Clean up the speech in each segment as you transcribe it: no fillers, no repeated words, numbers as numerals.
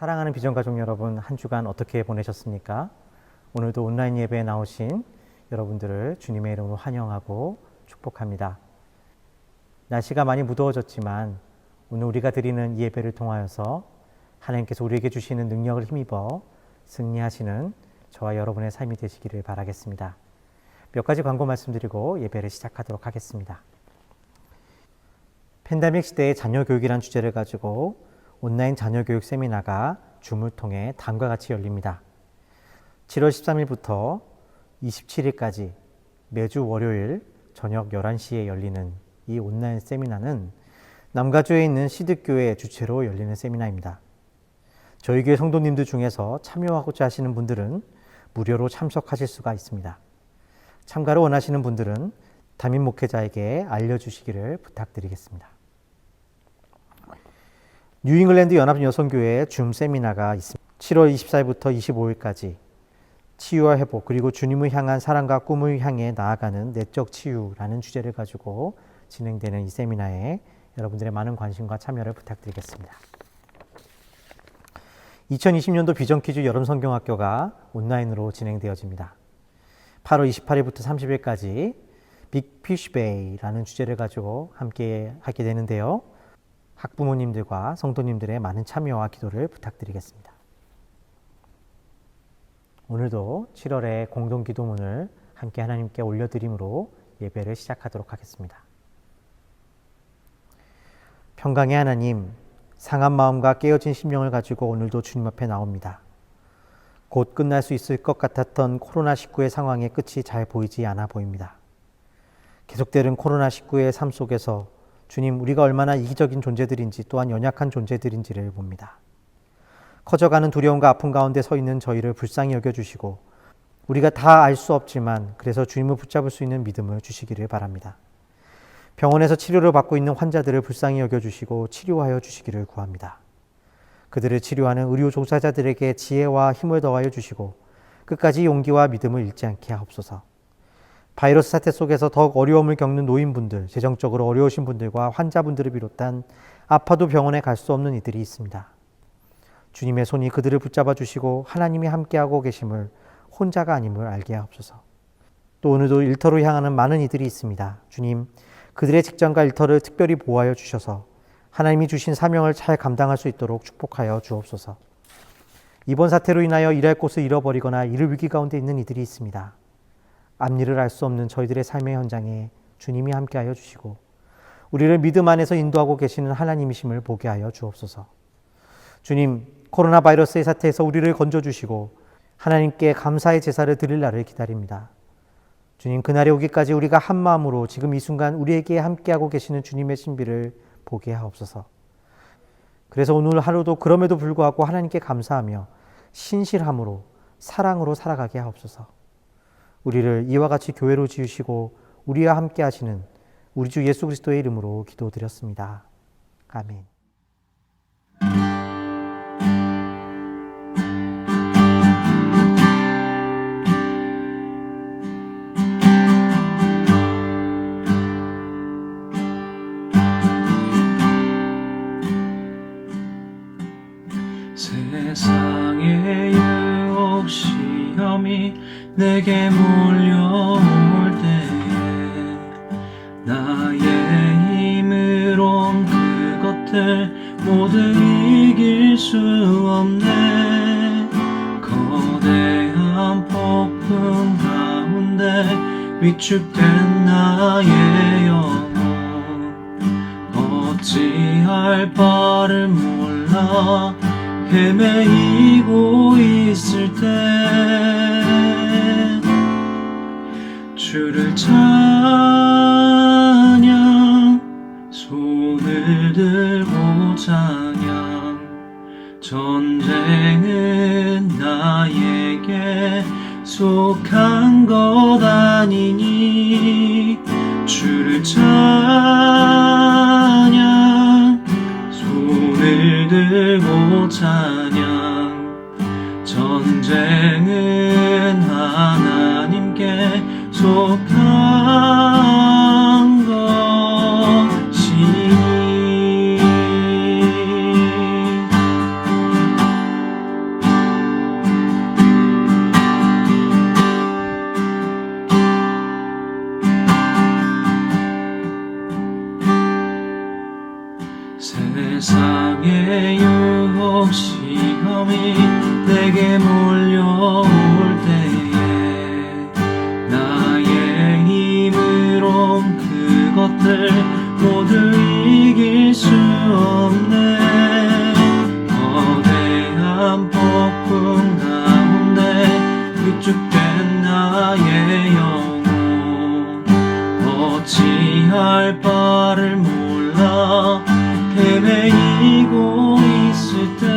사랑하는 비전가족 여러분, 한 주간 어떻게 보내셨습니까? 오늘도 온라인 예배에 나오신 여러분들을 주님의 이름으로 환영하고 축복합니다. 날씨가 많이 무더워졌지만 오늘 우리가 드리는 이 예배를 통하여서 하나님께서 우리에게 주시는 능력을 힘입어 승리하시는 저와 여러분의 삶이 되시기를 바라겠습니다. 몇 가지 광고 말씀드리고 예배를 시작하도록 하겠습니다. 팬데믹 시대의 자녀 교육이라는 주제를 가지고 온라인 자녀 교육 세미나가 줌을 통해 다음과 같이 열립니다. 7월 13일부터 27일까지 매주 월요일 저녁 11시에 열리는 이 온라인 세미나는 남가주에 있는 시드교회 주최로 열리는 세미나입니다. 저희 교회 성도님들 중에서 참여하고자 하시는 분들은 무료로 참석하실 수가 있습니다. 참가를 원하시는 분들은 담임 목회자에게 알려주시기를 부탁드리겠습니다. 뉴잉글랜드 연합여성교회의 줌 세미나가 있습니다. 7월 24일부터 25일까지 치유와 회복 그리고 주님을 향한 사랑과 꿈을 향해 나아가는 내적 치유라는 주제를 가지고 진행되는 이 세미나에 여러분들의 많은 관심과 참여를 부탁드리겠습니다. 2020년도 비전퀴즈 여름성경학교가 온라인으로 진행되어집니다. 8월 28일부터 30일까지 빅피쉬베이라는 주제를 가지고 함께 하게 되는데요. 학부모님들과 성도님들의 많은 참여와 기도를 부탁드리겠습니다. 오늘도 7월의 공동기도문을 함께 하나님께 올려드림으로 예배를 시작하도록 하겠습니다. 평강의 하나님, 상한 마음과 깨어진 심령을 가지고 오늘도 주님 앞에 나옵니다. 곧 끝날 수 있을 것 같았던 코로나19의 상황의 끝이 잘 보이지 않아 보입니다. 계속되는 코로나19의 삶 속에서 주님, 우리가 얼마나 이기적인 존재들인지 또한 연약한 존재들인지를 봅니다. 커져가는 두려움과 아픔 가운데 서 있는 저희를 불쌍히 여겨주시고 우리가 다 알 수 없지만 그래서 주님을 붙잡을 수 있는 믿음을 주시기를 바랍니다. 병원에서 치료를 받고 있는 환자들을 불쌍히 여겨주시고 치료하여 주시기를 구합니다. 그들을 치료하는 의료 종사자들에게 지혜와 힘을 더하여 주시고 끝까지 용기와 믿음을 잃지 않게 하옵소서. 바이러스 사태 속에서 더욱 어려움을 겪는 노인분들, 재정적으로 어려우신 분들과 환자분들을 비롯한 아파도 병원에 갈 수 없는 이들이 있습니다. 주님의 손이 그들을 붙잡아 주시고 하나님이 함께하고 계심을 혼자가 아님을 알게 하옵소서. 또 오늘도 일터로 향하는 많은 이들이 있습니다. 주님, 그들의 직장과 일터를 특별히 보호하여 주셔서 하나님이 주신 사명을 잘 감당할 수 있도록 축복하여 주옵소서. 이번 사태로 인하여 일할 곳을 잃어버리거나 일을 위기 가운데 있는 이들이 있습니다. 앞일을 알 수 없는 저희들의 삶의 현장에 주님이 함께하여 주시고 우리를 믿음 안에서 인도하고 계시는 하나님이심을 보게 하여 주옵소서. 주님, 코로나 바이러스의 사태에서 우리를 건져주시고 하나님께 감사의 제사를 드릴 날을 기다립니다. 주님, 그날이 오기까지 우리가 한 마음으로 지금 이 순간 우리에게 함께하고 계시는 주님의 신비를 보게 하옵소서. 그래서 오늘 하루도 그럼에도 불구하고 하나님께 감사하며 신실함으로 사랑으로 살아가게 하옵소서. 우리를 이와 같이 교회로 지으시고 우리와 함께 하시는 우리 주 예수 그리스도의 이름으로 기도드렸습니다. 아멘. 세상의 유혹 시험이 내게 몰려올 때에 나의 힘으론 그것들 모두 이길 수 없네. 거대한 폭풍 가운데 위축된 나의 영혼 어찌할 바를 몰라 헤매이고 있을 때 주를 찬양 손을 들고 찬양 전쟁은 나에게 속한 것 아니니 주를 찬양 손을 들고 찬양 전쟁은 하나님께 속한 것이니 세상의 유혹 시험이 내게 몰려올 때에 나의 힘으로 그것들 모두 이길 수 없네. 거대한 폭풍 가운데 위축된 나의 영혼 어찌할 바를 몰라 헤매이고 있을 때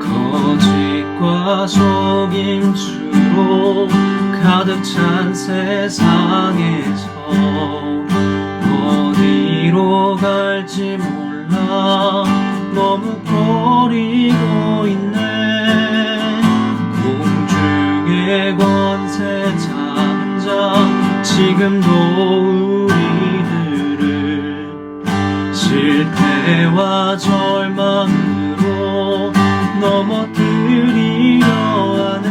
거짓과 속임수로 가득 찬 세상에서 어디로 갈지 몰라 너무 꺼리고 있네. 공중의 권세 잡은 자 지금도 우리들을 실패와 절망으로 넘어뜨리려 하네.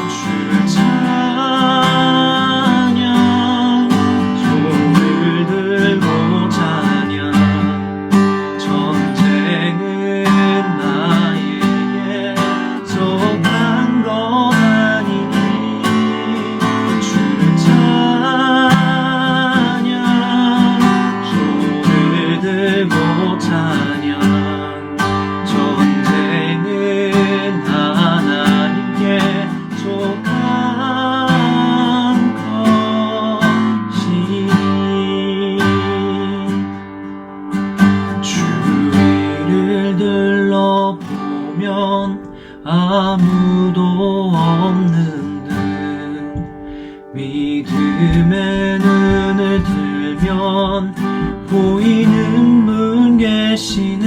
주를 찬양 손을 들고 찬양 전쟁은 나에게 속한 것 아니니 주를 찬양 손을 들고 찬양 전쟁은 하나님께 속한 것이니 주위를 둘러보면 아무도 없는 듯 믿음의 눈을 들면 보이는 분 계시네.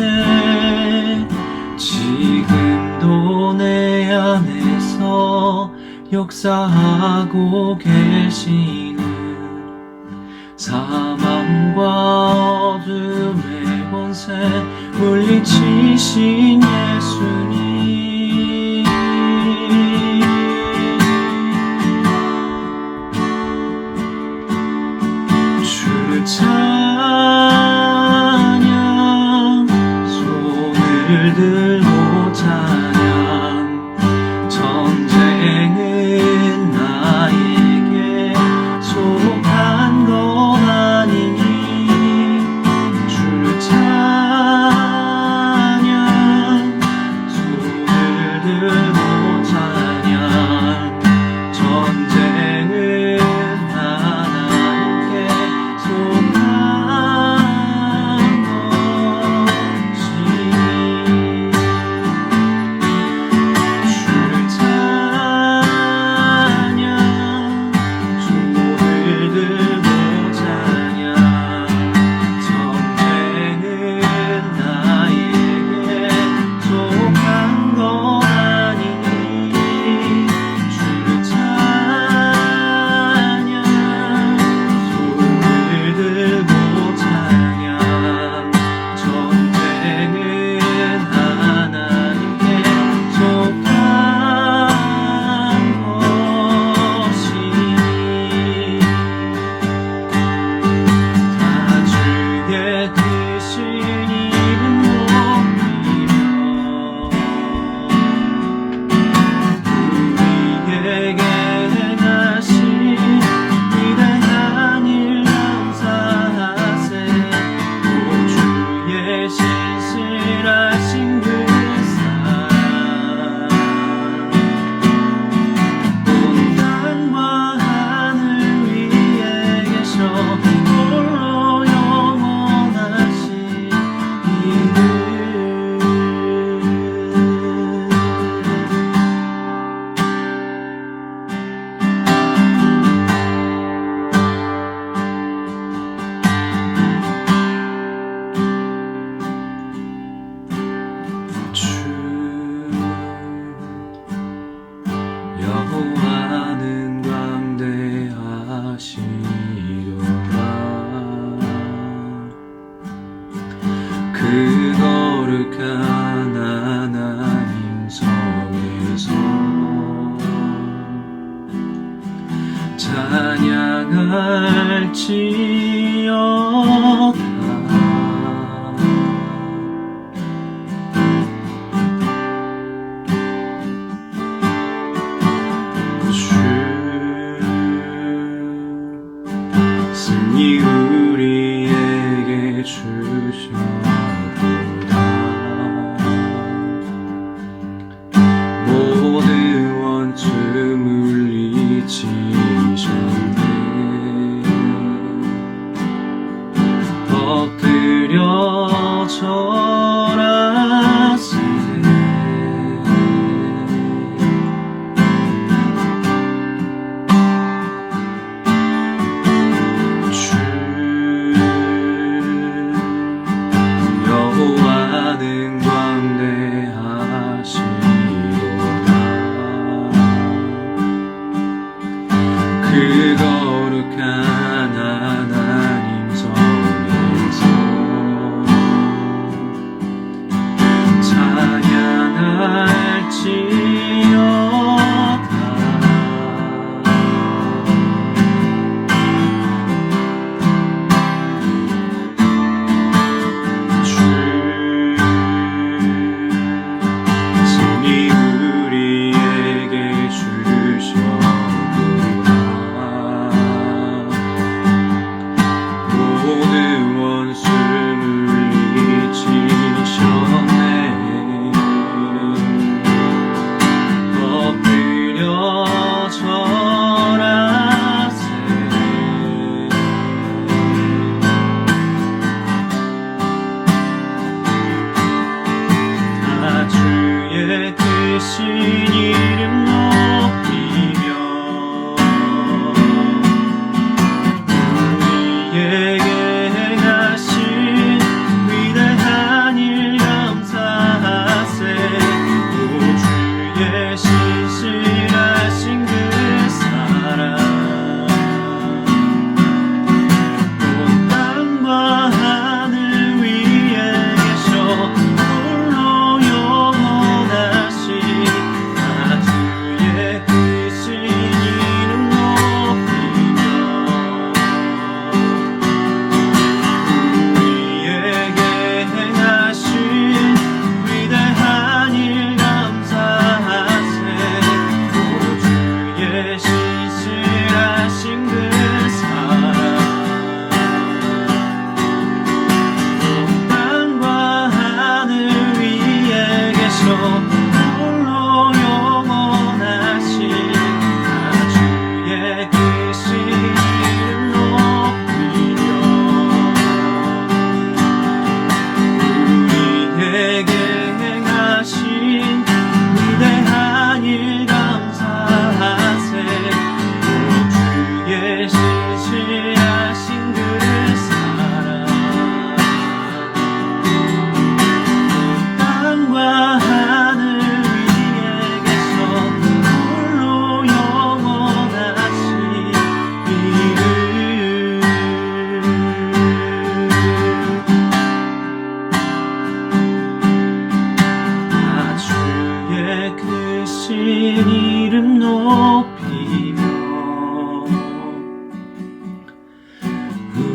지금도 내 안에서 역사하고 계시는 사망과 어둠의 권세 물리치신 예수님 주를 찬양 손을 들고 찬양 전쟁은 나에게 속한 것 아니니 주를 찬양 신이 우리에게 주셨도다. 모든 원수 물리치셨네. 엎드려 절하세. 여호와는 광대하시도다. 그 거룩한 하나님 성에서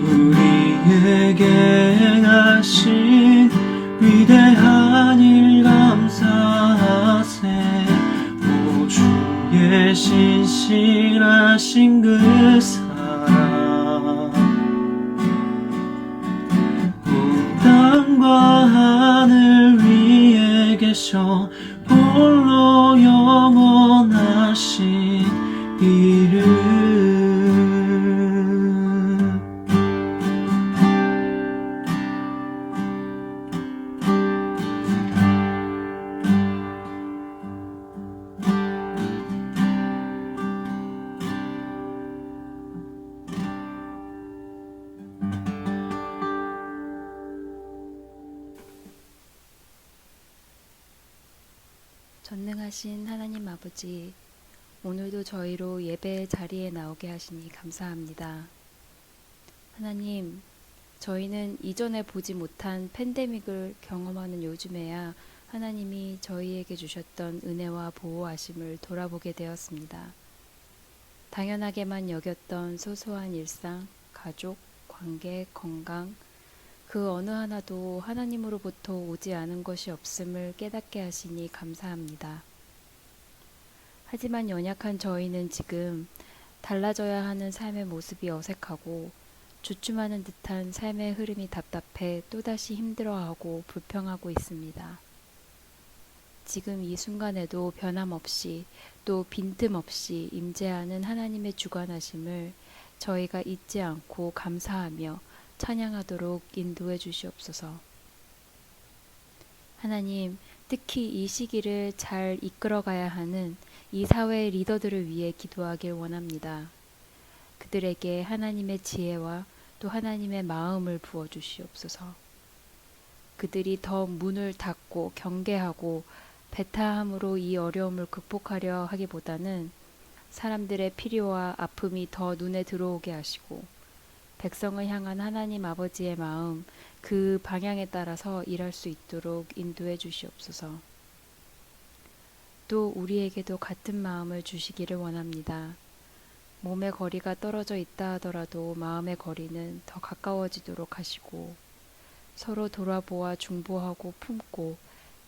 우리에게 행하신 위대한 일 감사하세. 오 주의 신실하신 그 사랑 온 땅과 하늘 위에 계셔 홀로 영원하신 이름. 전능하신 하나님 아버지, 오늘도 저희로 예배 자리에 나오게 하시니 감사합니다. 하나님, 저희는 이전에 보지 못한 팬데믹을 경험하는 요즘에야 하나님이 저희에게 주셨던 은혜와 보호하심을 돌아보게 되었습니다. 당연하게만 여겼던 소소한 일상, 가족, 관계, 건강, 그 어느 하나도 하나님으로부터 오지 않은 것이 없음을 깨닫게 하시니 감사합니다. 하지만 연약한 저희는 지금 달라져야 하는 삶의 모습이 어색하고 주춤하는 듯한 삶의 흐름이 답답해 또다시 힘들어하고 불평하고 있습니다. 지금 이 순간에도 변함없이 또 빈틈없이 임재하는 하나님의 주관하심을 저희가 잊지 않고 감사하며 찬양하도록 인도해 주시옵소서. 하나님, 특히 이 시기를 잘 이끌어가야 하는 이 사회의 리더들을 위해 기도하길 원합니다. 그들에게 하나님의 지혜와 또 하나님의 마음을 부어 주시옵소서. 그들이 더 문을 닫고 경계하고 배타함으로 이 어려움을 극복하려 하기보다는 사람들의 필요와 아픔이 더 눈에 들어오게 하시고 백성을 향한 하나님 아버지의 마음, 그 방향에 따라서 일할 수 있도록 인도해 주시옵소서. 또 우리에게도 같은 마음을 주시기를 원합니다. 몸의 거리가 떨어져 있다 하더라도 마음의 거리는 더 가까워지도록 하시고 서로 돌아보아 중보하고 품고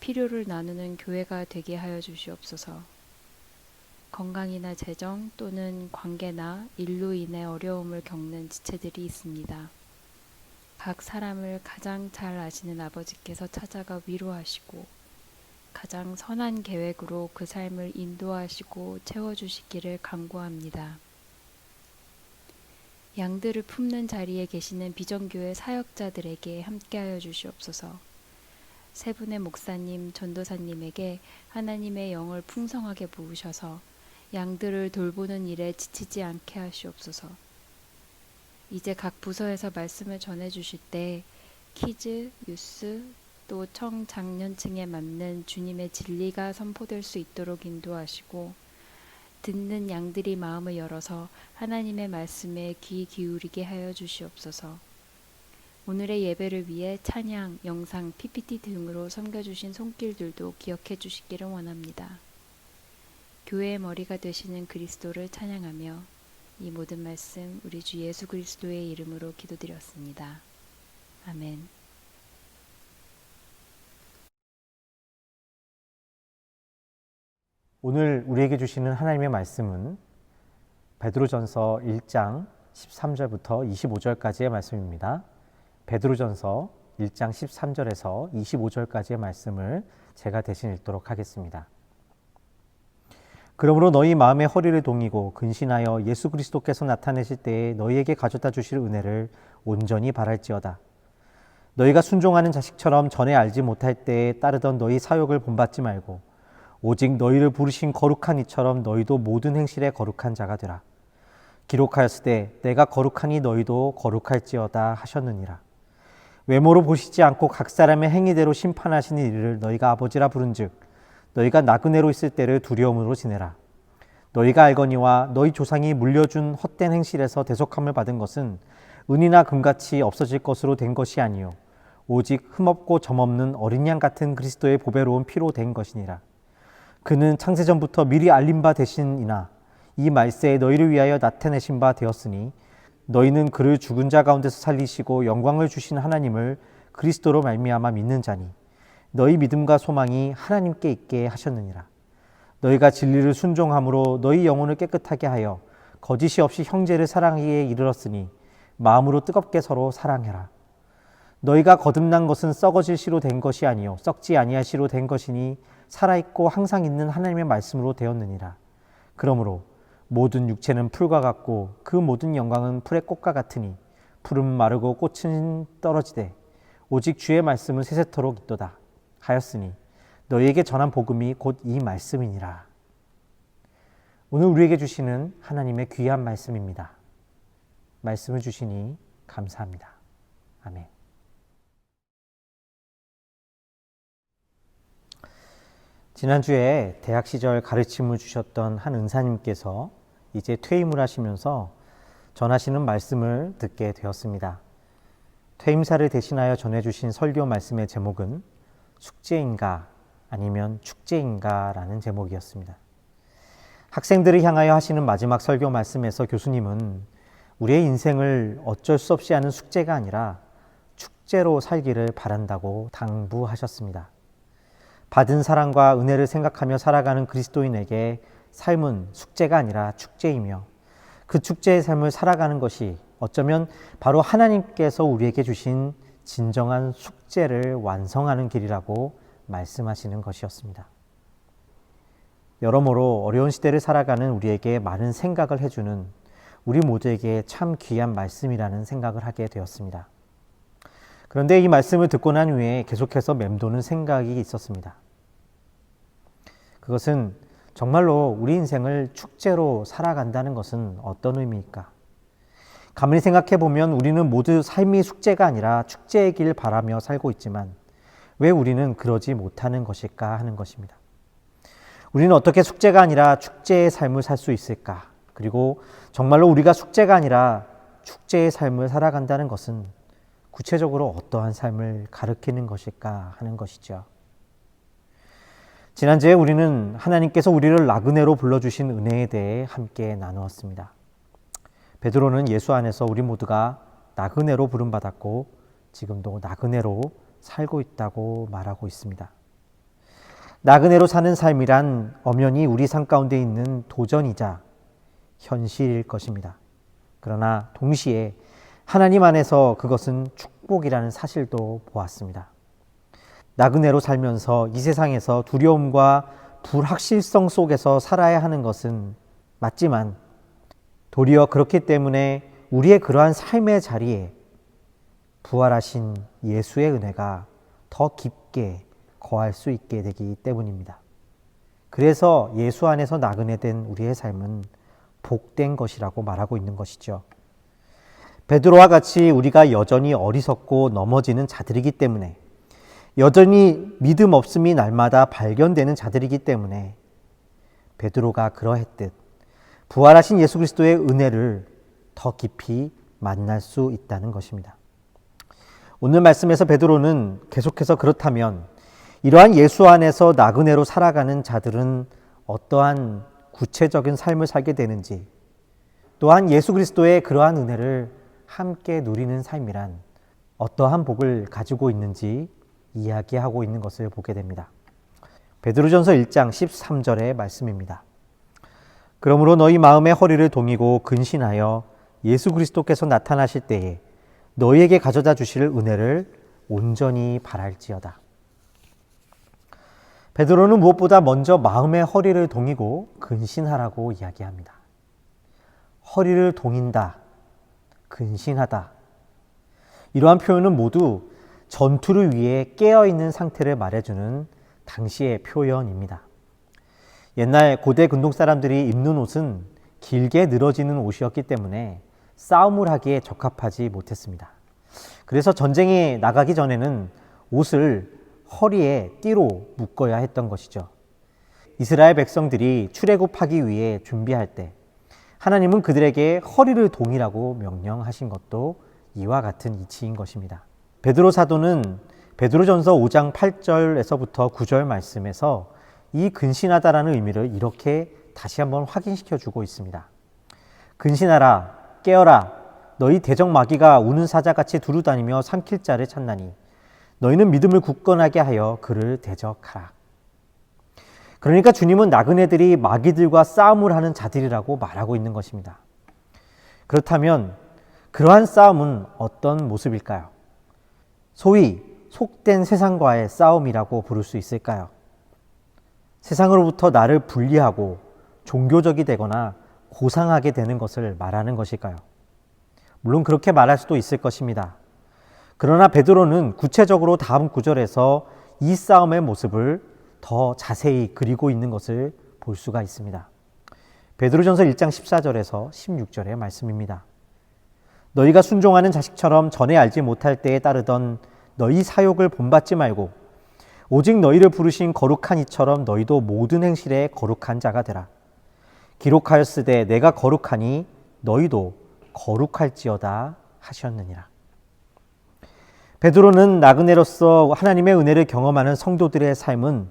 필요를 나누는 교회가 되게 하여 주시옵소서. 건강이나 재정 또는 관계나 일로 인해 어려움을 겪는 지체들이 있습니다. 각 사람을 가장 잘 아시는 아버지께서 찾아가 위로하시고 가장 선한 계획으로 그 삶을 인도하시고 채워주시기를 간구합니다. 양들을 품는 자리에 계시는 비전교회 사역자들에게 함께하여 주시옵소서. 세 분의 목사님, 전도사님에게 하나님의 영을 풍성하게 부으셔서 양들을 돌보는 일에 지치지 않게 하시옵소서. 이제 각 부서에서 말씀을 전해주실 때 키즈, 유스, 또 청장년층에 맞는 주님의 진리가 선포될 수 있도록 인도하시고 듣는 양들이 마음을 열어서 하나님의 말씀에 귀 기울이게 하여 주시옵소서. 오늘의 예배를 위해 찬양, 영상, PPT 등으로 섬겨주신 손길들도 기억해 주시기를 원합니다. 교회의 머리가 되시는 그리스도를 찬양하며 이 모든 말씀 우리 주 예수 그리스도의 이름으로 기도드렸습니다. 아멘. 오늘 우리에게 주시는 하나님의 말씀은 베드로전서 1장 13절부터 25절까지의 말씀입니다. 베드로전서 1장 13절에서 25절까지의 말씀을 제가 대신 읽도록 하겠습니다. 그러므로 너희 마음의 허리를 동이고 근신하여 예수 그리스도께서 나타내실 때에 너희에게 가져다 주실 은혜를 온전히 바랄지어다. 너희가 순종하는 자식처럼 전에 알지 못할 때에 따르던 너희 사욕을 본받지 말고 오직 너희를 부르신 거룩한 이처럼 너희도 모든 행실에 거룩한 자가 되라. 기록하였을 때 내가 거룩하니 너희도 거룩할지어다 하셨느니라. 외모로 보시지 않고 각 사람의 행위대로 심판하시는 이를 너희가 아버지라 부른즉 너희가 나그네로 있을 때를 두려움으로 지내라. 너희가 알거니와 너희 조상이 물려준 헛된 행실에서 대속함을 받은 것은 은이나 금같이 없어질 것으로 된 것이 아니요 오직 흠없고 점없는 어린 양 같은 그리스도의 보배로운 피로 된 것이니라. 그는 창세전부터 미리 알린 바 되신이나 이 말세에 너희를 위하여 나타내신 바 되었으니 너희는 그를 죽은 자 가운데서 살리시고 영광을 주신 하나님을 그리스도로 말미암아 믿는 자니 너희 믿음과 소망이 하나님께 있게 하셨느니라. 너희가 진리를 순종함으로 너희 영혼을 깨끗하게 하여 거짓이 없이 형제를 사랑하기에 이르렀으니 마음으로 뜨겁게 서로 사랑해라. 너희가 거듭난 것은 썩어질 씨로 된 것이 아니요 썩지 아니할 씨로 된 것이니 살아있고 항상 있는 하나님의 말씀으로 되었느니라. 그러므로 모든 육체는 풀과 같고 그 모든 영광은 풀의 꽃과 같으니 풀은 마르고 꽃은 떨어지되 오직 주의 말씀은 세세토록 있도다 하였으니 너희에게 전한 복음이 곧 이 말씀이니라. 오늘 우리에게 주시는 하나님의 귀한 말씀입니다. 말씀을 주시니 감사합니다. 아멘. 지난주에 대학 시절 가르침을 주셨던 한 은사님께서 이제 퇴임을 하시면서 전하시는 말씀을 듣게 되었습니다. 퇴임사를 대신하여 전해주신 설교 말씀의 제목은 숙제인가 아니면 축제인가 라는 제목이었습니다. 학생들을 향하여 하시는 마지막 설교 말씀에서 교수님은 우리의 인생을 어쩔 수 없이 하는 숙제가 아니라 축제로 살기를 바란다고 당부하셨습니다. 받은 사랑과 은혜를 생각하며 살아가는 그리스도인에게 삶은 숙제가 아니라 축제이며 그 축제의 삶을 살아가는 것이 어쩌면 바로 하나님께서 우리에게 주신 진정한 숙제를 완성하는 길이라고 말씀하시는 것이었습니다. 여러모로 어려운 시대를 살아가는 우리에게 많은 생각을 해주는 우리 모두에게 참 귀한 말씀이라는 생각을 하게 되었습니다. 그런데 이 말씀을 듣고 난 후에 계속해서 맴도는 생각이 있었습니다. 그것은 정말로 우리 인생을 축제로 살아간다는 것은 어떤 의미일까? 가만히 생각해 보면 우리는 모두 삶이 숙제가 아니라 축제의 길 바라며 살고 있지만 왜 우리는 그러지 못하는 것일까 하는 것입니다. 우리는 어떻게 숙제가 아니라 축제의 삶을 살 수 있을까? 그리고 정말로 우리가 숙제가 아니라 축제의 삶을 살아간다는 것은 구체적으로 어떠한 삶을 가리키는 것일까 하는 것이죠. 지난주에 우리는 하나님께서 우리를 나그네로 불러주신 은혜에 대해 함께 나누었습니다. 베드로는 예수 안에서 우리 모두가 나그네로 부름받았고 지금도 나그네로 살고 있다고 말하고 있습니다. 나그네로 사는 삶이란 엄연히 우리 삶 가운데 있는 도전이자 현실일 것입니다. 그러나 동시에 하나님 안에서 그것은 축복이라는 사실도 보았습니다. 나그네로 살면서 이 세상에서 두려움과 불확실성 속에서 살아야 하는 것은 맞지만 도리어 그렇기 때문에 우리의 그러한 삶의 자리에 부활하신 예수의 은혜가 더 깊게 거할 수 있게 되기 때문입니다. 그래서 예수 안에서 나그네된 우리의 삶은 복된 것이라고 말하고 있는 것이죠. 베드로와 같이 우리가 여전히 어리석고 넘어지는 자들이기 때문에 여전히 믿음 없음이 날마다 발견되는 자들이기 때문에 베드로가 그러했듯 부활하신 예수 그리스도의 은혜를 더 깊이 만날 수 있다는 것입니다. 오늘 말씀에서 베드로는 계속해서 그렇다면 이러한 예수 안에서 나그네로 살아가는 자들은 어떠한 구체적인 삶을 살게 되는지, 또한 예수 그리스도의 그러한 은혜를 함께 누리는 삶이란 어떠한 복을 가지고 있는지 이야기하고 있는 것을 보게 됩니다. 베드로전서 1장 13절의 말씀입니다. 그러므로 너희 마음의 허리를 동이고 근신하여 예수 그리스도께서 나타나실 때에 너희에게 가져다 주실 은혜를 온전히 바랄지어다. 베드로는 무엇보다 먼저 마음의 허리를 동이고 근신하라고 이야기합니다. 허리를 동인다, 근신하다. 이러한 표현은 모두 전투를 위해 깨어있는 상태를 말해주는 당시의 표현입니다. 옛날 고대 근동 사람들이 입는 옷은 길게 늘어지는 옷이었기 때문에 싸움을 하기에 적합하지 못했습니다. 그래서 전쟁에 나가기 전에는 옷을 허리에 띠로 묶어야 했던 것이죠. 이스라엘 백성들이 출애굽하기 위해 준비할 때 하나님은 그들에게 허리를 동이라고 명령하신 것도 이와 같은 이치인 것입니다. 베드로 사도는 베드로전서 5장 8절에서부터 9절 말씀에서 이 근신하다라는 의미를 이렇게 다시 한번 확인시켜 주고 있습니다. 근신하라, 깨어라, 너희 대적 마귀가 우는 사자같이 두루다니며 삼킬 자를 찾나니 너희는 믿음을 굳건하게 하여 그를 대적하라. 그러니까 주님은 나그네들이 마귀들과 싸움을 하는 자들이라고 말하고 있는 것입니다. 그렇다면 그러한 싸움은 어떤 모습일까요? 소위 속된 세상과의 싸움이라고 부를 수 있을까요? 세상으로부터 나를 분리하고 종교적이 되거나 고상하게 되는 것을 말하는 것일까요? 물론 그렇게 말할 수도 있을 것입니다. 그러나 베드로는 구체적으로 다음 구절에서 이 싸움의 모습을 더 자세히 그리고 있는 것을 볼 수가 있습니다. 베드로전서 1장 14절에서 16절의 말씀입니다. 너희가 순종하는 자식처럼 전에 알지 못할 때에 따르던 너희 사욕을 본받지 말고 오직 너희를 부르신 거룩한 이처럼 너희도 모든 행실에 거룩한 자가 되라. 기록하였으되 내가 거룩하니 너희도 거룩할지어다 하셨느니라. 베드로는 나그네로서 하나님의 은혜를 경험하는 성도들의 삶은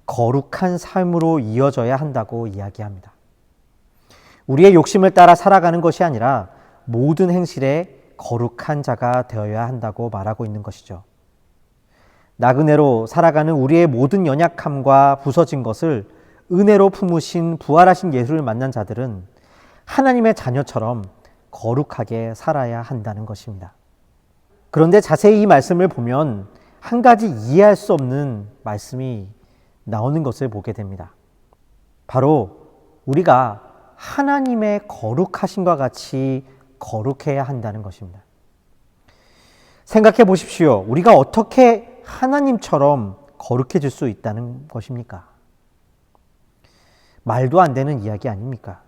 거룩한 삶으로 이어져야 한다고 이야기합니다. 우리의 욕심을 따라 살아가는 것이 아니라 모든 행실에 거룩한 자가 되어야 한다고 말하고 있는 것이죠. 나그네로 살아가는 우리의 모든 연약함과 부서진 것을 은혜로 품으신 부활하신 예수를 만난 자들은 하나님의 자녀처럼 거룩하게 살아야 한다는 것입니다. 그런데 자세히 이 말씀을 보면 한 가지 이해할 수 없는 말씀이 나오는 것을 보게 됩니다. 바로 우리가 하나님의 거룩하심과 같이 거룩해야 한다는 것입니다. 생각해 보십시오. 우리가 어떻게 하나님처럼 거룩해질 수 있다는 것입니까? 말도 안 되는 이야기 아닙니까?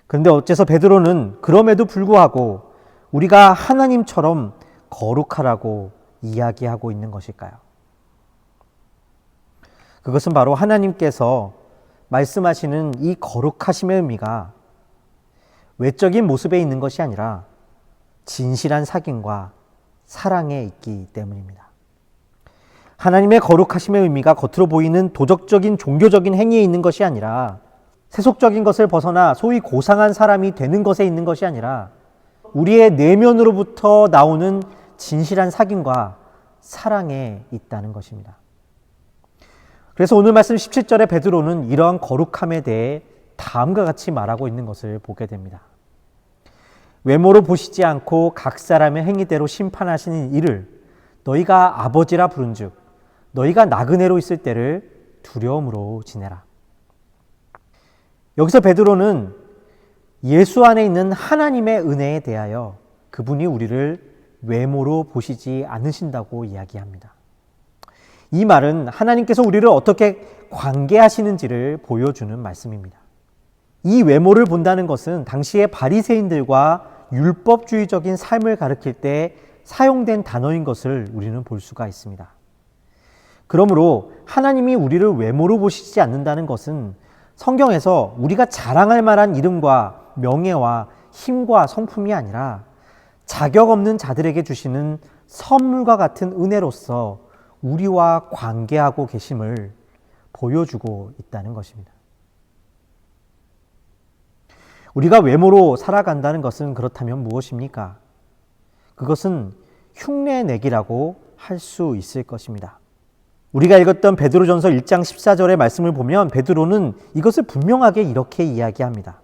그런데 어째서 베드로는 그럼에도 불구하고 우리가 하나님처럼 거룩하라고 이야기하고 있는 것일까요? 그것은 바로 하나님께서 말씀하시는 이 거룩하심의 의미가 외적인 모습에 있는 것이 아니라 진실한 사귐과 사랑에 있기 때문입니다. 하나님의 거룩하심의 의미가 겉으로 보이는 도덕적인 종교적인 행위에 있는 것이 아니라 세속적인 것을 벗어나 소위 고상한 사람이 되는 것에 있는 것이 아니라 우리의 내면으로부터 나오는 진실한 사귐과 사랑에 있다는 것입니다. 그래서 오늘 말씀 17절에 베드로는 이러한 거룩함에 대해 다음과 같이 말하고 있는 것을 보게 됩니다. 외모로 보시지 않고 각 사람의 행위대로 심판하시는 이를 너희가 아버지라 부른즉 너희가 나그네로 있을 때를 두려움으로 지내라. 여기서 베드로는 예수 안에 있는 하나님의 은혜에 대하여 그분이 우리를 외모로 보시지 않으신다고 이야기합니다. 이 말은 하나님께서 우리를 어떻게 관계하시는지를 보여주는 말씀입니다. 이 외모를 본다는 것은 당시의 바리새인들과 율법주의적인 삶을 가리킬 때 사용된 단어인 것을 우리는 볼 수가 있습니다. 그러므로 하나님이 우리를 외모로 보시지 않는다는 것은 성경에서 우리가 자랑할 만한 이름과 명예와 힘과 성품이 아니라 자격 없는 자들에게 주시는 선물과 같은 은혜로서 우리와 관계하고 계심을 보여주고 있다는 것입니다. 우리가 외모로 살아간다는 것은 그렇다면 무엇입니까? 그것은 흉내내기라고 할 수 있을 것입니다. 우리가 읽었던 베드로전서 1장 14절의 말씀을 보면 베드로는 이것을 분명하게 이렇게 이야기합니다.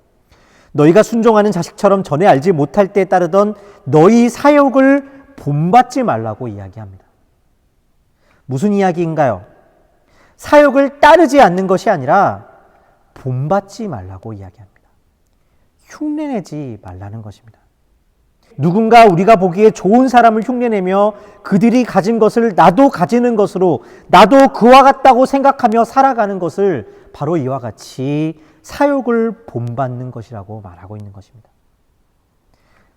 너희가 순종하는 자식처럼 전에 알지 못할 때 따르던 너희 사욕을 본받지 말라고 이야기합니다. 무슨 이야기인가요? 사욕을 따르지 않는 것이 아니라 본받지 말라고 이야기합니다. 흉내내지 말라는 것입니다. 누군가 우리가 보기에 좋은 사람을 흉내내며 그들이 가진 것을 나도 가지는 것으로 나도 그와 같다고 생각하며 살아가는 것을 바로 이와 같이 사욕을 본받는 것이라고 말하고 있는 것입니다.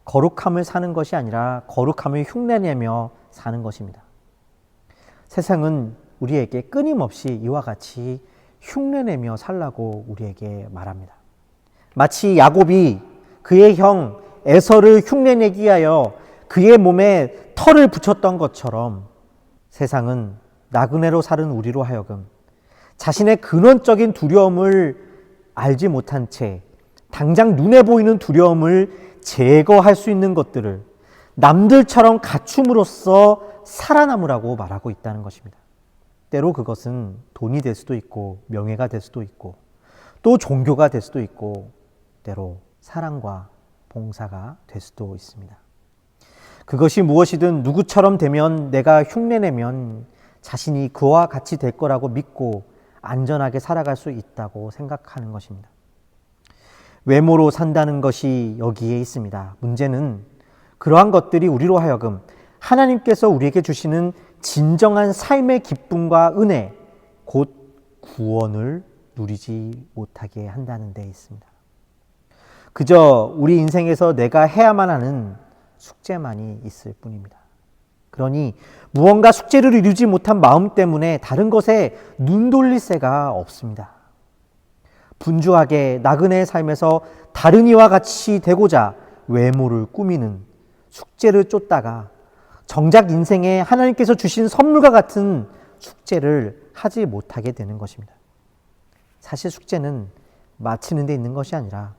거룩함을 사는 것이 아니라 거룩함을 흉내내며 사는 것입니다. 세상은 우리에게 끊임없이 이와 같이 흉내내며 살라고 우리에게 말합니다. 마치 야곱이 그의 형 에서를 흉내내기 위하여 그의 몸에 털을 붙였던 것처럼 세상은 나그네로 사는 우리로 하여금 자신의 근원적인 두려움을 알지 못한 채 당장 눈에 보이는 두려움을 제거할 수 있는 것들을 남들처럼 갖춤으로써 살아남으라고 말하고 있다는 것입니다. 때로 그것은 돈이 될 수도 있고 명예가 될 수도 있고 또 종교가 될 수도 있고 때로 사랑과 봉사가 될 수도 있습니다. 그것이 무엇이든 누구처럼 되면 내가 흉내내면 자신이 그와 같이 될 거라고 믿고 안전하게 살아갈 수 있다고 생각하는 것입니다. 외모로 산다는 것이 여기에 있습니다. 문제는 그러한 것들이 우리로 하여금 하나님께서 우리에게 주시는 진정한 삶의 기쁨과 은혜, 곧 구원을 누리지 못하게 한다는 데 있습니다. 그저 우리 인생에서 내가 해야만 하는 숙제만이 있을 뿐입니다. 그러니 무언가 숙제를 이루지 못한 마음 때문에 다른 것에 눈 돌릴 새가 없습니다. 분주하게 나그네의 삶에서 다른 이와 같이 되고자 외모를 꾸미는 숙제를 쫓다가 정작 인생에 하나님께서 주신 선물과 같은 숙제를 하지 못하게 되는 것입니다. 사실 숙제는 마치는 데 있는 것이 아니라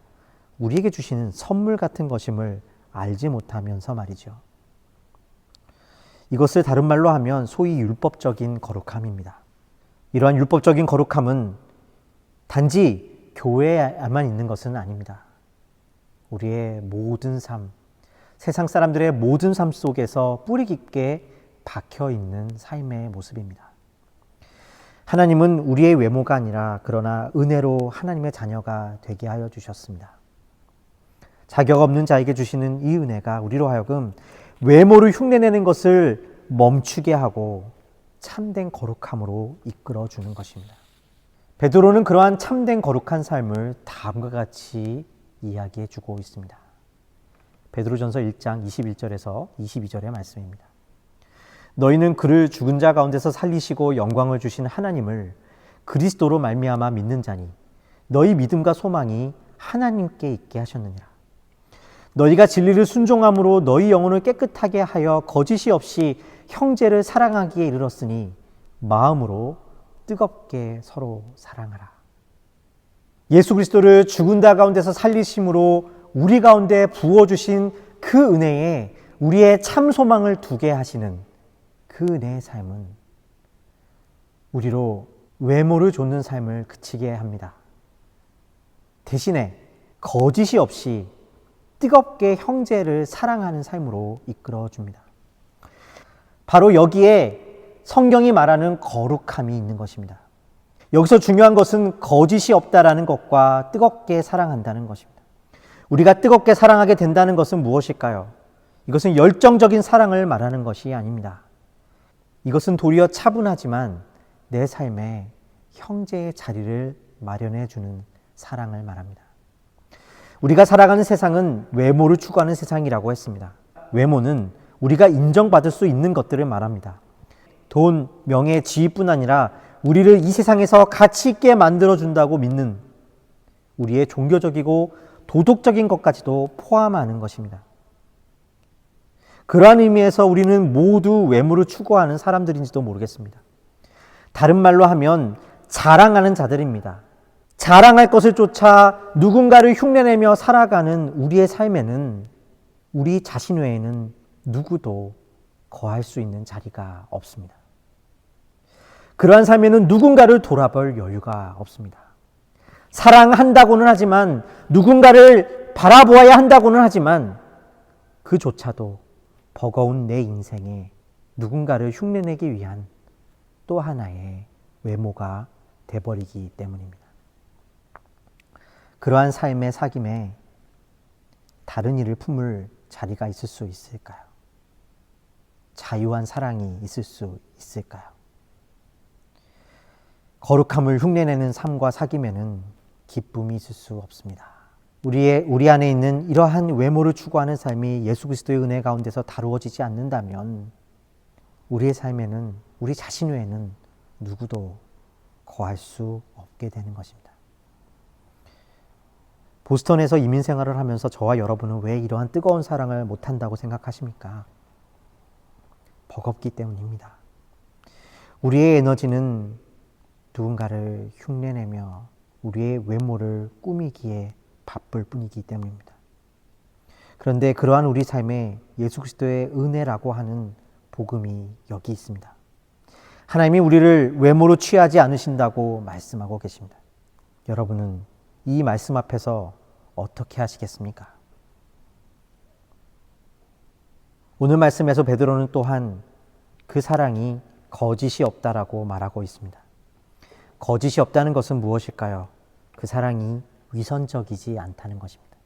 우리에게 주시는 선물 같은 것임을 알지 못하면서 말이죠. 이것을 다른 말로 하면 소위 율법적인 거룩함입니다. 이러한 율법적인 거룩함은 단지 교회에만 있는 것은 아닙니다. 우리의 모든 삶, 세상 사람들의 모든 삶 속에서 뿌리 깊게 박혀 있는 삶의 모습입니다. 하나님은 우리의 외모가 아니라 그러나 은혜로 하나님의 자녀가 되게 하여 주셨습니다. 자격 없는 자에게 주시는 이 은혜가 우리로 하여금 외모를 흉내내는 것을 멈추게 하고 참된 거룩함으로 이끌어 주는 것입니다. 베드로는 그러한 참된 거룩한 삶을 다음과 같이 이야기해 주고 있습니다. 베드로전서 1장 21절에서 22절의 말씀입니다. 너희는 그를 죽은 자 가운데서 살리시고 영광을 주신 하나님을 그리스도로 말미암아 믿는 자니 너희 믿음과 소망이 하나님께 있게 하셨느니라. 너희가 진리를 순종함으로 너희 영혼을 깨끗하게 하여 거짓이 없이 형제를 사랑하기에 이르렀으니 마음으로 뜨겁게 서로 사랑하라. 예수 그리스도를 죽은 자 가운데서 살리심으로 우리 가운데 부어주신 그 은혜에 우리의 참 소망을 두게 하시는 그 은혜의 삶은 우리로 외모를 좇는 삶을 그치게 합니다. 대신에 거짓이 없이 뜨겁게 형제를 사랑하는 삶으로 이끌어 줍니다. 바로 여기에 성경이 말하는 거룩함이 있는 것입니다. 여기서 중요한 것은 거짓이 없다라는 것과 뜨겁게 사랑한다는 것입니다. 우리가 뜨겁게 사랑하게 된다는 것은 무엇일까요? 이것은 열정적인 사랑을 말하는 것이 아닙니다. 이것은 도리어 차분하지만 내 삶에 형제의 자리를 마련해 주는 사랑을 말합니다. 우리가 살아가는 세상은 외모를 추구하는 세상이라고 했습니다. 외모는 우리가 인정받을 수 있는 것들을 말합니다. 돈, 명예, 지위뿐 아니라 우리를 이 세상에서 가치 있게 만들어준다고 믿는 우리의 종교적이고 도덕적인 것까지도 포함하는 것입니다. 그러한 의미에서 우리는 모두 외모를 추구하는 사람들인지도 모르겠습니다. 다른 말로 하면 자랑하는 자들입니다. 자랑할 것을 쫓아 누군가를 흉내내며 살아가는 우리의 삶에는 우리 자신 외에는 누구도 거할 수 있는 자리가 없습니다. 그러한 삶에는 누군가를 돌아볼 여유가 없습니다. 사랑한다고는 하지만 누군가를 바라보아야 한다고는 하지만 그조차도 버거운 내 인생에 누군가를 흉내내기 위한 또 하나의 외모가 돼버리기 때문입니다. 그러한 삶의 사귐에 다른 이를 품을 자리가 있을 수 있을까요? 자유한 사랑이 있을 수 있을까요? 거룩함을 흉내내는 삶과 사귐에는 기쁨이 있을 수 없습니다. 우리 안에 있는 이러한 외모를 추구하는 삶이 예수 그리스도의 은혜 가운데서 다루어지지 않는다면 우리의 삶에는 우리 자신 외에는 누구도 거할 수 없게 되는 것입니다. 보스턴에서 이민 생활을 하면서 저와 여러분은 왜 이러한 뜨거운 사랑을 못한다고 생각하십니까? 버겁기 때문입니다. 우리의 에너지는 누군가를 흉내내며 우리의 외모를 꾸미기에 바쁠 뿐이기 때문입니다. 그런데 그러한 우리 삶에 예수 그리스도의 은혜라고 하는 복음이 여기 있습니다. 하나님이 우리를 외모로 취하지 않으신다고 말씀하고 계십니다. 여러분은 이 말씀 앞에서 어떻게 하시겠습니까? 오늘 말씀에서 베드로는 또한 그 사랑이 거짓이 없다라고 말하고 있습니다. 거짓이 없다는 것은 무엇일까요? 그 사랑이 위선적이지 않다는 것입니다.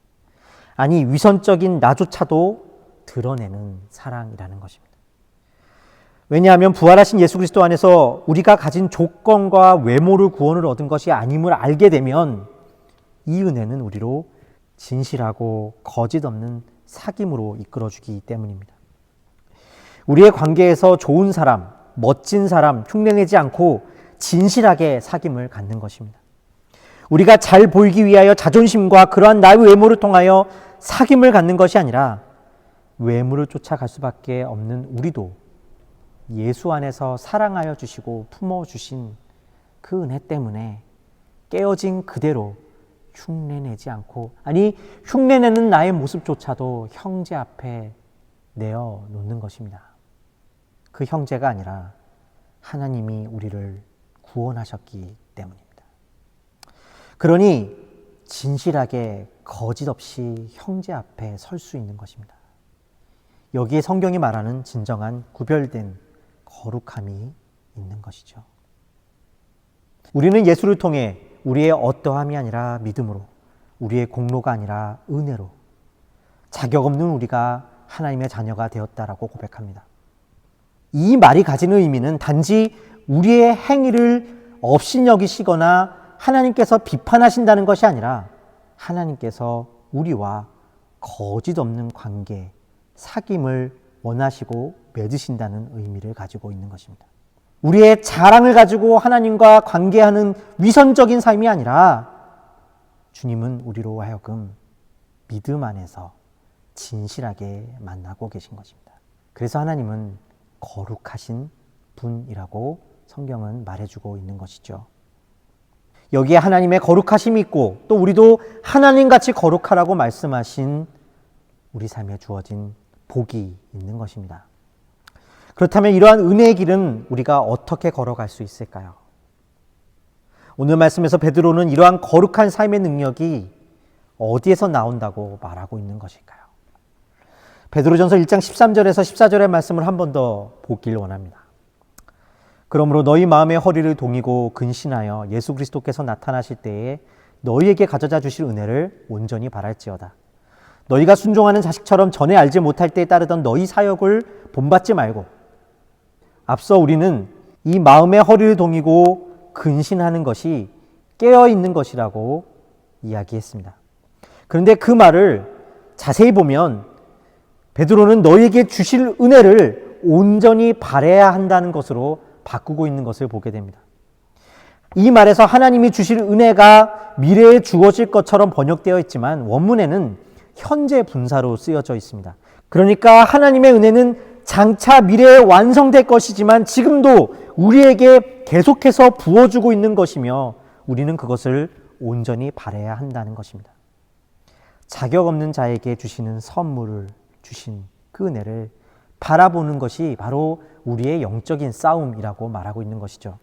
아니, 위선적인 나조차도 드러내는 사랑이라는 것입니다. 왜냐하면 부활하신 예수 그리스도 안에서 우리가 가진 조건과 외모를 구원을 얻은 것이 아님을 알게 되면 이 은혜는 우리로 진실하고 거짓 없는 사귐으로 이끌어주기 때문입니다. 우리의 관계에서 좋은 사람, 멋진 사람 흉내내지 않고 진실하게 사귐을 갖는 것입니다. 우리가 잘 보이기 위하여 자존심과 그러한 나의 외모를 통하여 사귐을 갖는 것이 아니라 외모를 쫓아갈 수밖에 없는 우리도 예수 안에서 사랑하여 주시고 품어주신 그 은혜 때문에 깨어진 그대로 흉내내지 않고, 아니 흉내내는 나의 모습조차도 형제 앞에 내어놓는 것입니다. 그 형제가 아니라 하나님이 우리를 구원하셨기 때문입니다. 그러니 진실하게 거짓 없이 형제 앞에 설 수 있는 것입니다. 여기에 성경이 말하는 진정한 구별된 거룩함이 있는 것이죠. 우리는 예수를 통해 우리의 어떠함이 아니라 믿음으로, 우리의 공로가 아니라 은혜로 자격 없는 우리가 하나님의 자녀가 되었다라고 고백합니다. 이 말이 가지는 의미는 단지 우리의 행위를 업신여기시거나 하나님께서 비판하신다는 것이 아니라 하나님께서 우리와 거짓 없는 관계, 사귐을 원하시고 맺으신다는 의미를 가지고 있는 것입니다. 우리의 자랑을 가지고 하나님과 관계하는 위선적인 삶이 아니라 주님은 우리로 하여금 믿음 안에서 진실하게 만나고 계신 것입니다. 그래서 하나님은 거룩하신 분이라고 성경은 말해주고 있는 것이죠. 여기에 하나님의 거룩하심이 있고 또 우리도 하나님같이 거룩하라고 말씀하신 우리 삶에 주어진 복이 있는 것입니다. 그렇다면 이러한 은혜의 길은 우리가 어떻게 걸어갈 수 있을까요? 오늘 말씀에서 베드로는 이러한 거룩한 삶의 능력이 어디에서 나온다고 말하고 있는 것일까요? 베드로전서 1장 13절에서 14절의 말씀을 한 번 더 보길 원합니다. 그러므로 너희 마음의 허리를 동이고 근신하여 예수 그리스도께서 나타나실 때에 너희에게 가져다 주실 은혜를 온전히 바랄지어다. 너희가 순종하는 자식처럼 전에 알지 못할 때에 따르던 너희 사역을 본받지 말고 앞서 우리는 이 마음의 허리를 동이고 근신하는 것이 깨어있는 것이라고 이야기했습니다. 그런데 그 말을 자세히 보면 베드로는 너희에게 주실 은혜를 온전히 바라야 한다는 것으로 바꾸고 있는 것을 보게 됩니다. 이 말에서 하나님이 주실 은혜가 미래에 주어질 것처럼 번역되어 있지만 원문에는 현재 분사로 쓰여져 있습니다. 그러니까 하나님의 은혜는 장차 미래에 완성될 것이지만 지금도 우리에게 계속해서 부어주고 있는 것이며 우리는 그것을 온전히 바라야 한다는 것입니다. 자격 없는 자에게 주시는 선물을 주신 그 은혜를 바라보는 것이 바로 우리의 영적인 싸움이라고 말하고 있는 것이죠.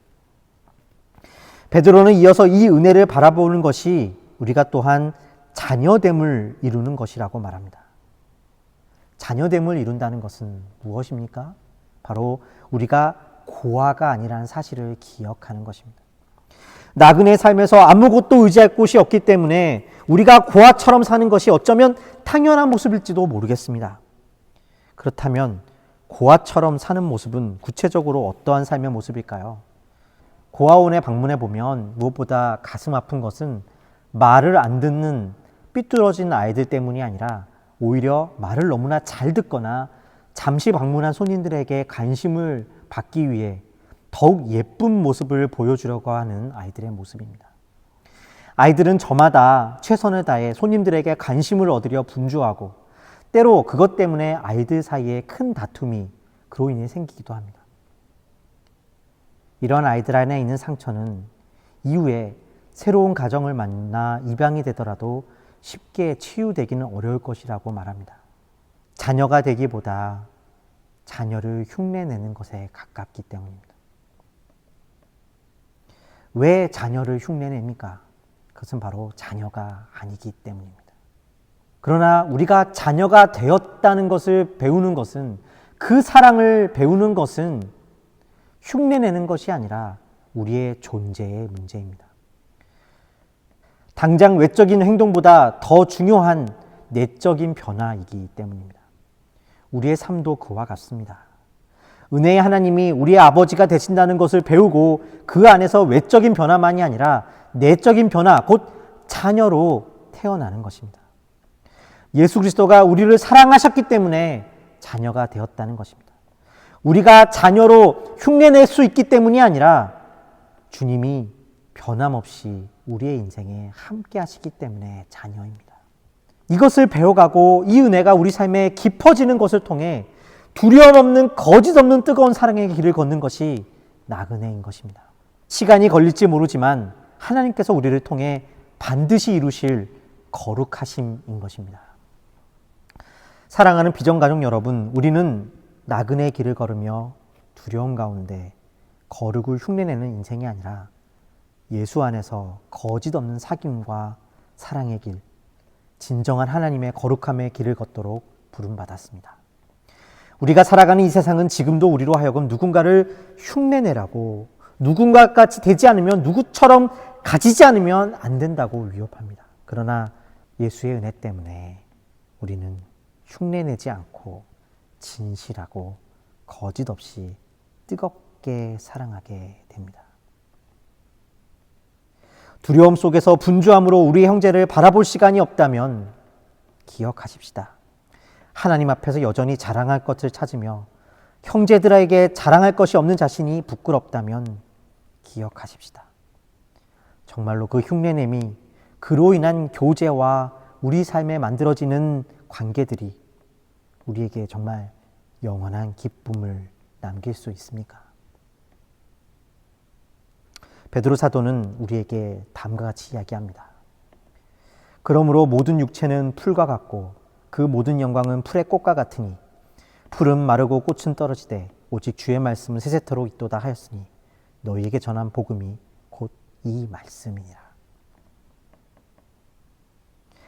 베드로는 이어서 이 은혜를 바라보는 것이 우리가 또한 자녀됨을 이루는 것이라고 말합니다. 자녀됨을 이룬다는 것은 무엇입니까? 바로 우리가 고아가 아니라는 사실을 기억하는 것입니다. 나그네 삶에서 아무것도 의지할 곳이 없기 때문에 우리가 고아처럼 사는 것이 어쩌면 당연한 모습일지도 모르겠습니다. 그렇다면 고아처럼 사는 모습은 구체적으로 어떠한 삶의 모습일까요? 고아원에 방문해 보면 무엇보다 가슴 아픈 것은 말을 안 듣는 삐뚤어진 아이들 때문이 아니라 오히려 말을 너무나 잘 듣거나 잠시 방문한 손님들에게 관심을 받기 위해 더욱 예쁜 모습을 보여주려고 하는 아이들의 모습입니다. 아이들은 저마다 최선을 다해 손님들에게 관심을 얻으려 분주하고 때로 그것 때문에 아이들 사이에 큰 다툼이 그로 인해 생기기도 합니다. 이런 아이들 안에 있는 상처는 이후에 새로운 가정을 만나 입양이 되더라도 쉽게 치유되기는 어려울 것이라고 말합니다. 자녀가 되기보다 자녀를 흉내내는 것에 가깝기 때문입니다. 왜 자녀를 흉내냅니까? 그것은 바로 자녀가 아니기 때문입니다. 그러나 우리가 자녀가 되었다는 것을 배우는 것은, 그 사랑을 배우는 것은 흉내내는 것이 아니라 우리의 존재의 문제입니다. 당장 외적인 행동보다 더 중요한 내적인 변화이기 때문입니다. 우리의 삶도 그와 같습니다. 은혜의 하나님이 우리의 아버지가 되신다는 것을 배우고 그 안에서 외적인 변화만이 아니라 내적인 변화, 곧 자녀로 태어나는 것입니다. 예수 그리스도가 우리를 사랑하셨기 때문에 자녀가 되었다는 것입니다. 우리가 자녀로 흉내낼 수 있기 때문이 아니라 주님이 변함없이 우리의 인생에 함께 하시기 때문에 자녀입니다. 이것을 배워가고 이 은혜가 우리 삶에 깊어지는 것을 통해 두려움 없는, 거짓 없는 뜨거운 사랑의 길을 걷는 것이 나그네인 것입니다. 시간이 걸릴지 모르지만 하나님께서 우리를 통해 반드시 이루실 거룩하심인 것입니다. 사랑하는 비전가족 여러분, 우리는 나그네의 길을 걸으며 두려움 가운데 거룩을 흉내내는 인생이 아니라 예수 안에서 거짓 없는 사귐과 사랑의 길, 진정한 하나님의 거룩함의 길을 걷도록 부름받았습니다. 우리가 살아가는 이 세상은 지금도 우리로 하여금 누군가를 흉내내라고, 누군가 같이 되지 않으면, 누구처럼 가지지 않으면 안 된다고 위협합니다. 그러나 예수의 은혜 때문에 우리는 흉내내지 않고 진실하고 거짓 없이 뜨겁게 사랑하게 됩니다. 두려움 속에서 분주함으로 우리 형제를 바라볼 시간이 없다면 기억하십시다. 하나님 앞에서 여전히 자랑할 것을 찾으며 형제들에게 자랑할 것이 없는 자신이 부끄럽다면 기억하십시다. 정말로 그 흉내냄이 그로 인한 교제와 우리 삶에 만들어지는 관계들이 우리에게 정말 영원한 기쁨을 남길 수 있습니까? 베드로 사도는 우리에게 다음과 같이 이야기합니다. 그러므로 모든 육체는 풀과 같고 그 모든 영광은 풀의 꽃과 같으니 풀은 마르고 꽃은 떨어지되 오직 주의 말씀은 세세토록 있도다 하였으니 너희에게 전한 복음이 곧 이 말씀이니라.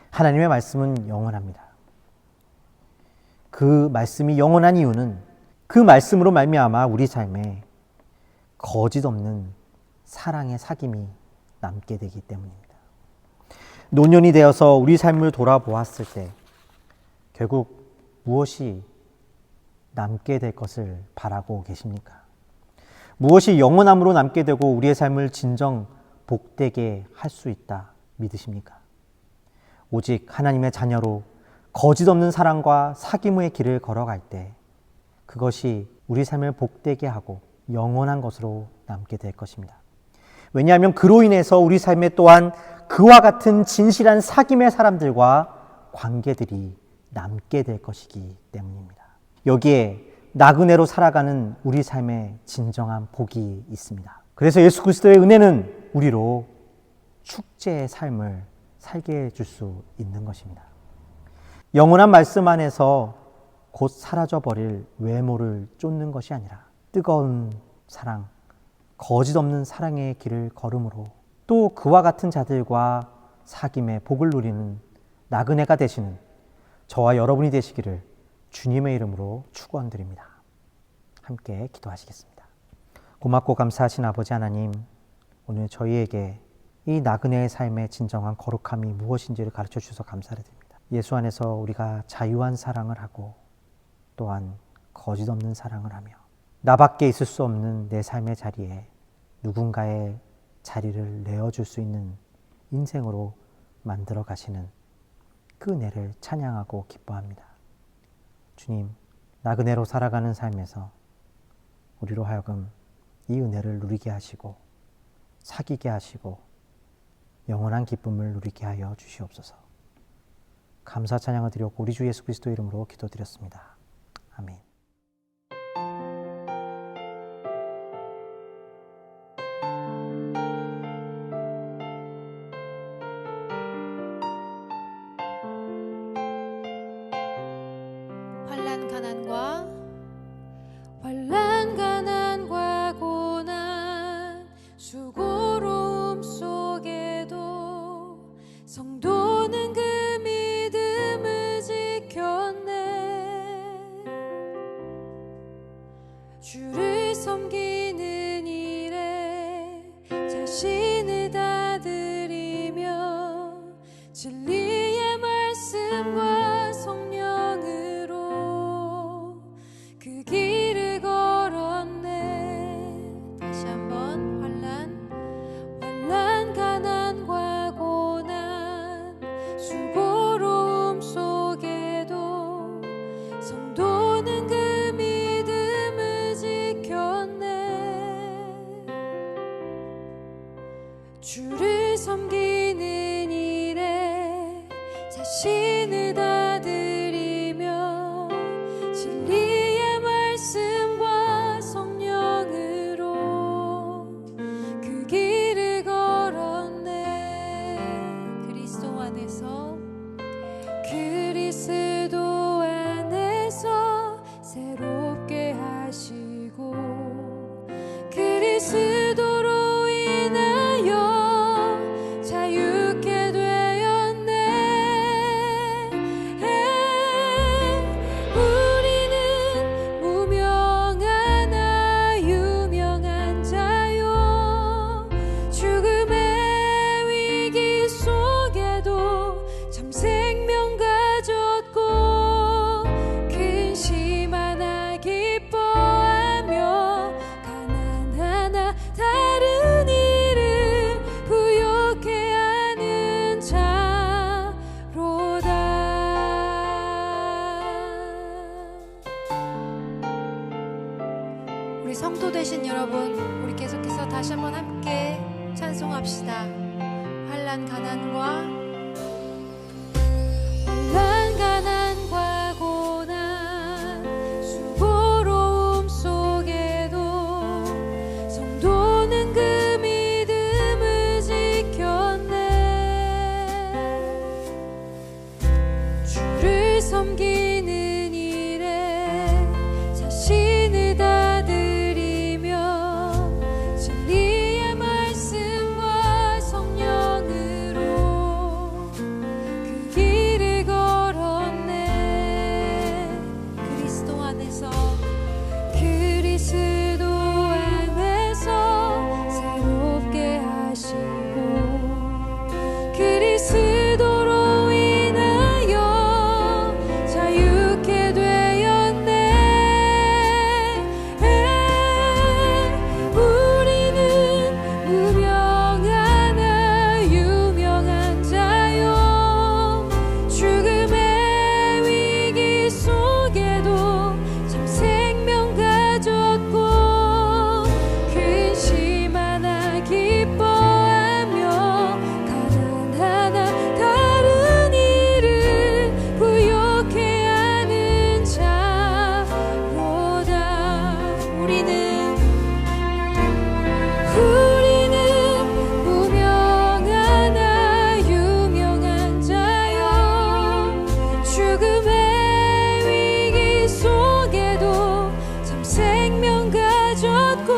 하나님의 말씀은 영원합니다. 그 말씀이 영원한 이유는 그 말씀으로 말미암아 우리 삶에 거짓 없는 사랑의 사귐이 남게 되기 때문입니다. 노년이 되어서 우리 삶을 돌아보았을 때 결국 무엇이 남게 될 것을 바라고 계십니까? 무엇이 영원함으로 남게 되고 우리의 삶을 진정 복되게 할 수 있다 믿으십니까? 오직 하나님의 자녀로 거짓 없는 사랑과 사귐의 길을 걸어갈 때 그것이 우리 삶을 복되게 하고 영원한 것으로 남게 될 것입니다. 왜냐하면 그로 인해서 우리 삶에 또한 그와 같은 진실한 사귐의 사람들과 관계들이 남게 될 것이기 때문입니다. 여기에 나그네로 살아가는 우리 삶에 진정한 복이 있습니다. 그래서 예수 그리스도의 은혜는 우리로 축제의 삶을 살게 해줄 수 있는 것입니다. 영원한 말씀 안에서 곧 사라져버릴 외모를 쫓는 것이 아니라 뜨거운 사랑, 거짓 없는 사랑의 길을 걸음으로 또 그와 같은 자들과 사귐의 복을 누리는 나그네가 되시는 저와 여러분이 되시기를 주님의 이름으로 축원드립니다. 함께 기도하시겠습니다. 고맙고 감사하신 아버지 하나님, 오늘 저희에게 이 나그네의 삶의 진정한 거룩함이 무엇인지를 가르쳐 주셔서 감사를 드립니다. 예수 안에서 우리가 자유한 사랑을 하고 또한 거짓 없는 사랑을 하며 나밖에 있을 수 없는 내 삶의 자리에 누군가의 자리를 내어줄 수 있는 인생으로 만들어 가시는 그 은혜를 찬양하고 기뻐합니다. 주님, 나그네로 살아가는 삶에서 우리로 하여금 이 은혜를 누리게 하시고 사귀게 하시고 영원한 기쁨을 누리게 하여 주시옵소서. 감사 찬양을 드렸고 우리 주 예수 그리스도 이름으로 기도드렸습니다. 아멘. 환난 가난과 고난 수고로움 속에도 성도는 그 믿음을 지켰네. 주를 섬기는 일에 자신을 다 드리며 진리의 말씀과 성령으로 그 길을 걸었네. 다시 한번 환난 가난과 고난 수고로움 속에도 성도는 그 믿음을 지켰네. 주를 섬기는 일에 자신을 다 드리며 진리의 말씀과 성령으로 그 길을 걸었네. 여러분, 우리 계속해서 다시 한번 함께 찬송합시다. 환난 가난과 고난 수고로움 속에도 성도는 그 믿음을 지켰네. 주를 섬기는 일에 자신을 다 드리며 진리의 말씀과 성령으로 그 길을 걸었네. 그리스도 안에서 새롭게 하시고 그리스도로 인하여 자유케 되었네. 우리는 무명하나 유명한 자요. 죽음의 위기 속에도 참 생명 가졌고 근심 하나 기뻐하며 가난하나 다른 일을 부욕해 하는 자로다. 우리는 무명하나 유명한 자요. 죽음의 위기 속에도 참 생명 가졌고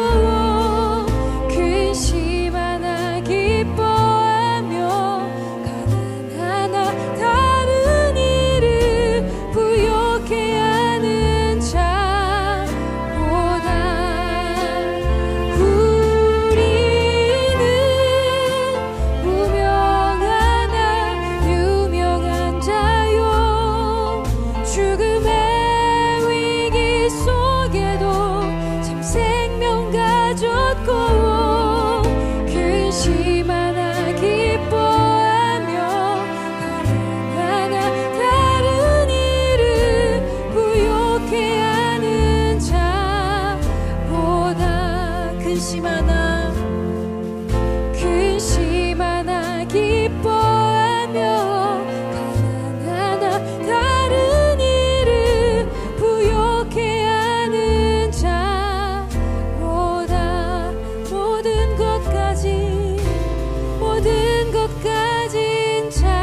근심 하나 기뻐하며 가난하나 다른 일을 부욕해 하는 자로다. 우리는 무명하나 유명한 자요. 죽음의 위기 속에도 참 생명 가졌고 근심 하나 기뻐하며 가난하나 다른 일을 부욕해 하는 자로다. 근심 하나 기뻐하며 가난하나 다른 일을 부욕해 하는 자로다. 모든 것 가진 자로다.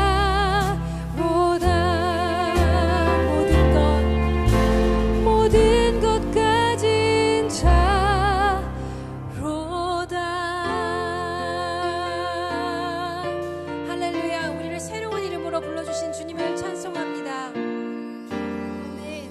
모든 것 가진 자로다. 할렐루야. 우리를 새로운 이름으로 불러주신 주님을 찬송합니다. 아멘.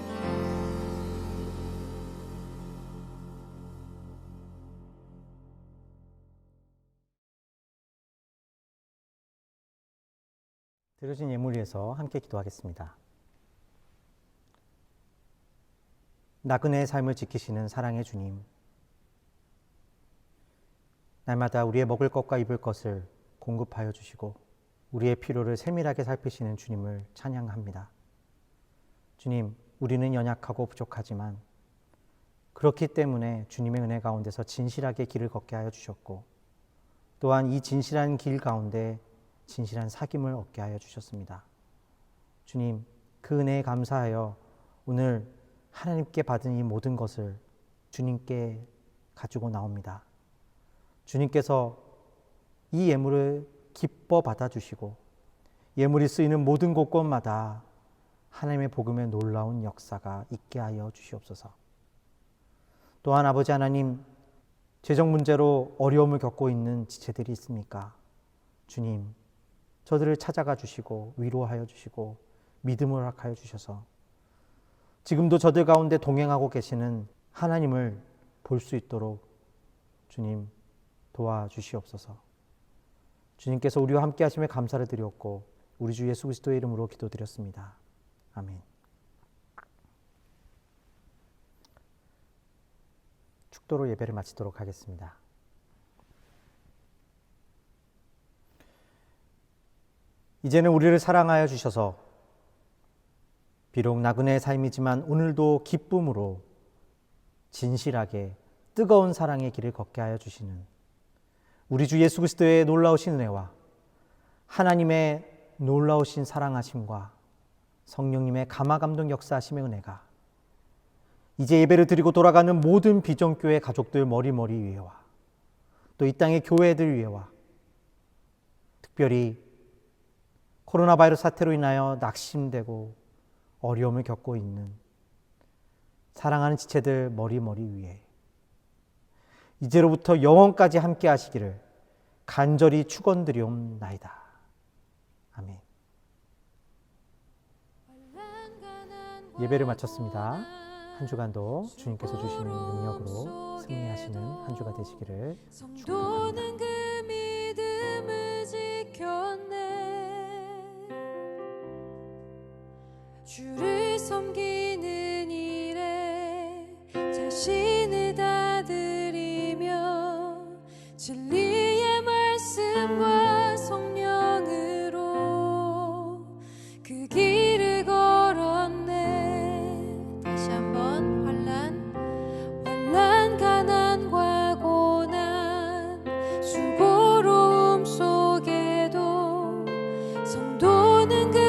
드려진 예물 위해서 함께 기도하겠습니다. 나그네의 삶을 지키시는 사랑의 주님, 날마다 우리의 먹을 것과 입을 것을 공급하여 주시고 우리의 필요를 세밀하게 살피시는 주님을 찬양합니다. 주님, 우리는 연약하고 부족하지만 그렇기 때문에 주님의 은혜 가운데서 진실하게 길을 걷게 하여 주셨고 또한 이 진실한 길 가운데 진실한 사귐을 얻게 하여 주셨습니다. 주님, 그 은혜에 감사하여 오늘 하나님께 받은 이 모든 것을 주님께 가지고 나옵니다. 주님께서 이 예물을 기뻐 받아주시고 예물이 쓰이는 모든 곳곳마다 하나님의 복음의 놀라운 역사가 있게 하여 주시옵소서. 또한 아버지 하나님, 재정 문제로 어려움을 겪고 있는 지체들이 있습니까? 주님, 저들을 찾아가 주시고 위로하여 주시고 믿음을 허락하여 주셔서 지금도 저들 가운데 동행하고 계시는 하나님을 볼 수 있도록 주님 도와주시옵소서. 주님께서 우리와 함께 하심에 감사를 드렸고 우리 주 예수 그리스도의 이름으로 기도드렸습니다. 아멘. 축도로 예배를 마치도록 하겠습니다. 이제는 우리를 사랑하여 주셔서 비록 나그네의 삶이지만 오늘도 기쁨으로 진실하게 뜨거운 사랑의 길을 걷게 하여 주시는 우리 주 예수 그리스도의 놀라우신 은혜와 하나님의 놀라우신 사랑하심과 성령님의 감화감동 역사하심의 은혜가 이제 예배를 드리고 돌아가는 모든 비전교회 가족들 머리머리 위에와 또 이 땅의 교회들 위에와 특별히 코로나 바이러스 사태로 인하여 낙심되고 어려움을 겪고 있는 사랑하는 지체들 머리머리 위에 이제로부터 영원까지 함께 하시기를 간절히 축원드리옵나이다. 아멘. 예배를 마쳤습니다. 한 주간도 주님께서 주시는 능력으로 승리하시는 한 주가 되시기를 축원합니다. 성도는 그 믿음을 지켰네. 주를 섬기는 일에 자신을 다 드리며 진리의 말씀과 성령으로 그 길을 걸었네. 다시 한번 환난 가난과 고난 수고로움 속에도 성도는 그